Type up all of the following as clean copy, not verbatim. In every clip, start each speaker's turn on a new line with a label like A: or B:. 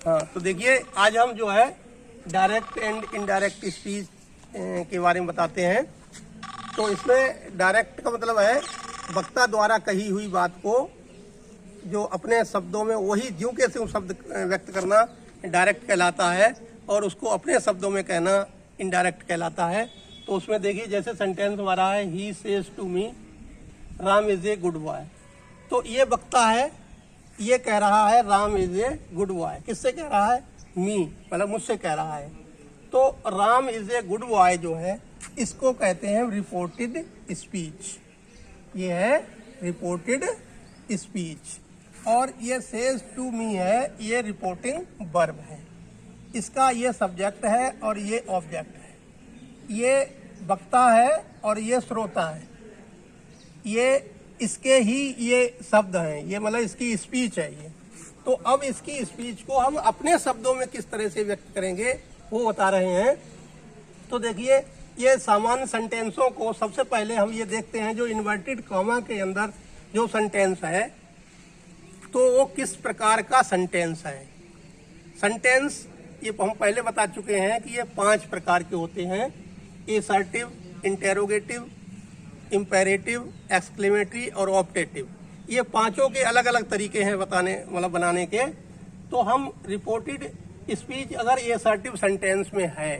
A: हाँ, तो देखिए आज हम जो है डायरेक्ट एंड इनडायरेक्ट स्पीच के बारे में बताते हैं। तो इसमें डायरेक्ट का मतलब है वक्ता द्वारा कही हुई बात को जो अपने शब्दों में वही ज्यों के त्यों शब्द व्यक्त करना डायरेक्ट कहलाता है, और उसको अपने शब्दों में कहना इनडायरेक्ट कहलाता है। तो उसमें देखिए जैसे सेंटेंस हमारा है, he says to me Ram is a good boy. तो ये वक्ता है, ये कह रहा है Ram is a good boy. किससे कह रहा है? मी, मतलब मुझसे कह रहा है। तो Ram is a good boy जो है इसको कहते हैं रिपोर्टेड स्पीच। ये है रिपोर्टेड स्पीच। और ये सेज टू मी है, ये रिपोर्टिंग वर्ब है। इसका ये सब्जेक्ट है और ये ऑब्जेक्ट है। ये वक्ता है और ये श्रोता है। ये इसके ही ये शब्द हैं, ये मतलब इसकी स्पीच है ये। तो अब इसकी स्पीच को हम अपने शब्दों में किस तरह से व्यक्त करेंगे वो बता रहे हैं। तो देखिए ये सामान्य सेंटेंसों को सबसे पहले हम ये देखते हैं, जो इन्वर्टेड कॉमा के अंदर जो सेंटेंस है तो वो किस प्रकार का सेंटेंस है। सेंटेंस ये हम पहले बता चुके हैं कि ये 5 प्रकार के होते हैं। असर्टिव, इंटेरोगेटिव, इम्पेरेटिव, एक्सक्लेमेटरी और ऑप्टेटिव। ये पांचों के अलग अलग तरीके हैं बनाने के। तो हम रिपोर्टेड स्पीच अगर असर्टिव सेंटेंस में है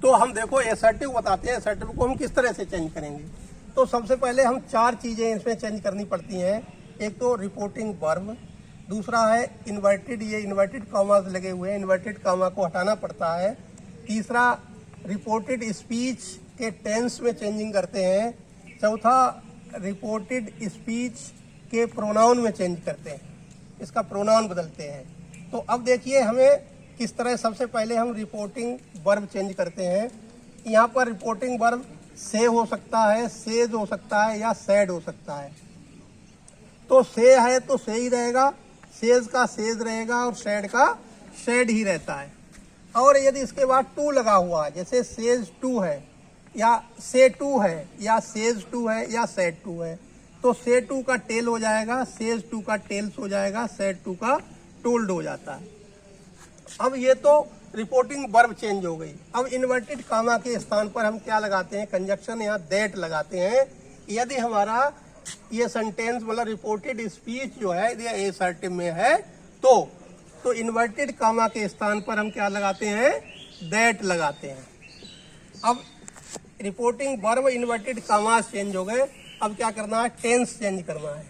A: तो हम देखो असर्टिव बताते हैं, असर्टिव को हम किस तरह से चेंज करेंगे। तो सबसे पहले हम 4 चीजें इसमें चेंज करनी पड़ती हैं। एक तो रिपोर्टिंग वर्ब, दूसरा है इन्वर्टेड, ये इन्वर्टेड कॉमास लगे हुए हैं, इन्वर्टेड कॉमा को हटाना पड़ता है। तीसरा रिपोर्टेड स्पीच के टेंस में चेंजिंग करते हैं। चौथा रिपोर्टेड स्पीच के प्रोनाउन में चेंज करते हैं, इसका प्रोनाउन बदलते हैं। तो अब देखिए हमें किस तरह सबसे पहले हम रिपोर्टिंग वर्ब चेंज करते हैं। यहाँ पर रिपोर्टिंग वर्ब से हो सकता है, सेज हो सकता है या सैड हो सकता है। तो से है तो से ही रहेगा, सेज का सेज रहेगा और सैड का सैड ही रहता है। और यदि इसके बाद टू लगा हुआ है, जैसे सेज टू है या से टू है या सेज टू है या सैड टू है, तो से टू का टेल हो जाएगा, सेज टू का टेल्स हो जाएगा, सैड टू का टोल्ड हो जाता है। अब ये तो रिपोर्टिंग वर्ब चेंज हो गई। अब इन्वर्टेड कॉमा के स्थान पर हम क्या लगाते हैं? कंजक्शन या दैट लगाते हैं। यदि हमारा ये सेंटेंस मतलब रिपोर्टेड स्पीच जो है ये असर्टिव में है तो इन्वर्टेड कॉमा के स्थान पर हम क्या लगाते हैं? दैट लगाते हैं। अब reporting verb inverted comma change हो गए। अब क्या करना है? टेंस चेंज करना है।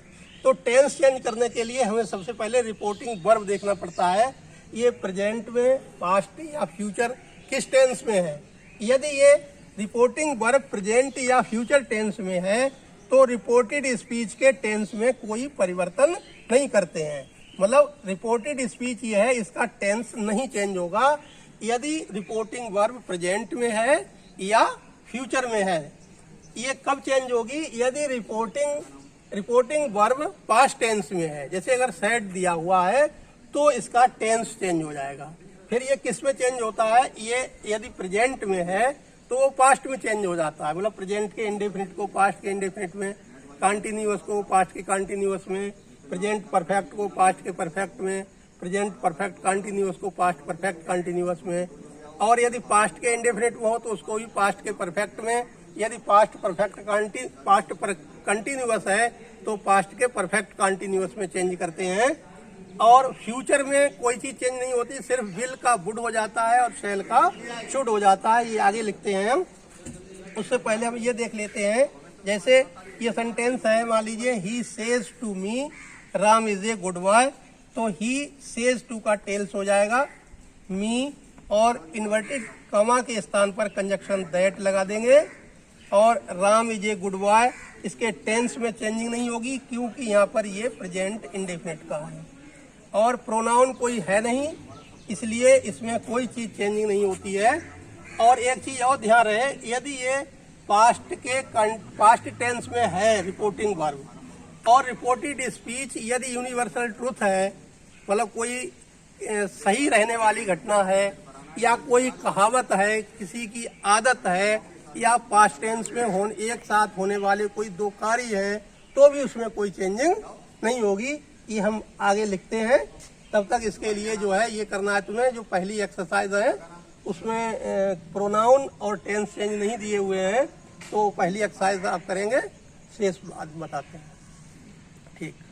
A: तो टेंस चेंज करने के लिए हमें सबसे पहले रिपोर्टिंग वर्ब देखना पड़ता है, ये प्रेजेंट में, पास्ट या फ्यूचर किस टेंस में है। यदि ये रिपोर्टिंग वर्ब प्रेजेंट या फ्यूचर टेंस में है तो रिपोर्टेड स्पीच के टेंस में कोई परिवर्तन नहीं करते हैं। मतलब रिपोर्टेड स्पीच ये है, इसका टेंस नहीं चेंज होगा यदि रिपोर्टिंग वर्ब प्रेजेंट में है या फ्यूचर में है। ये कब चेंज होगी? यदि रिपोर्टिंग वर्ब पास्ट टेंस में है। जैसे अगर सैड दिया हुआ है तो इसका टेंस चेंज हो जाएगा। फिर ये किस में चेंज होता है? ये यदि प्रेजेंट में है तो वो पास्ट में चेंज हो जाता है। मतलब प्रेजेंट के इंडेफिनिट को पास्ट के इंडेफिनिट में, कंटिन्यूअस को पास्ट के कंटिन्यूअस में, प्रेजेंट परफेक्ट को पास्ट के परफेक्ट में, प्रेजेंट परफेक्ट कंटिन्यूअस को पास्ट परफेक्ट कंटिन्यूअस में। और यदि पास्ट के इंडेफिनिट में हो तो उसको भी पास्ट के परफेक्ट में। यदि पास्ट कंटिन्यूअस है तो पास्ट के परफेक्ट कंटिन्यूअस में चेंज करते हैं। और फ्यूचर में कोई चीज चेंज नहीं होती, सिर्फ विल का वुड हो जाता है और शैल का शुड हो जाता है। ये आगे लिखते हैं हम। उससे पहले हम ये देख लेते हैं, जैसे ये सेंटेंस है, मान लीजिए he says to me Ram is a good boy. तो ही सेज टू का टेल्स हो जाएगा, मी, और इन्वर्टेड कॉमा के स्थान पर कंजक्शन दैट लगा देंगे। और Ram is a good boy, इसके टेंस में चेंजिंग नहीं होगी क्योंकि यहाँ पर ये प्रेजेंट इंडेफिनिट का है और प्रोनाउन कोई है नहीं, इसलिए इसमें कोई चीज चेंजिंग नहीं होती है। और एक चीज और ध्यान रहे, यदि ये पास्ट टेंस में है रिपोर्टिंग वर्ब और रिपोर्टेड स्पीच यदि यूनिवर्सल ट्रुथ है, मतलब कोई सही रहने वाली घटना है या कोई कहावत है, किसी की आदत है, या पास्ट टेंस में एक साथ होने वाले कोई 2 कार्य है, तो भी उसमें कोई चेंजिंग नहीं होगी। ये हम आगे लिखते हैं तब तक इसके लिए जो है ये करना है तुम्हें, जो पहली एक्सरसाइज है उसमें प्रोनाउन और टेंस चेंज नहीं दिए हुए हैं, तो पहली एक्सरसाइज आप करेंगे, शेष बाद बताते हैं। ठीक।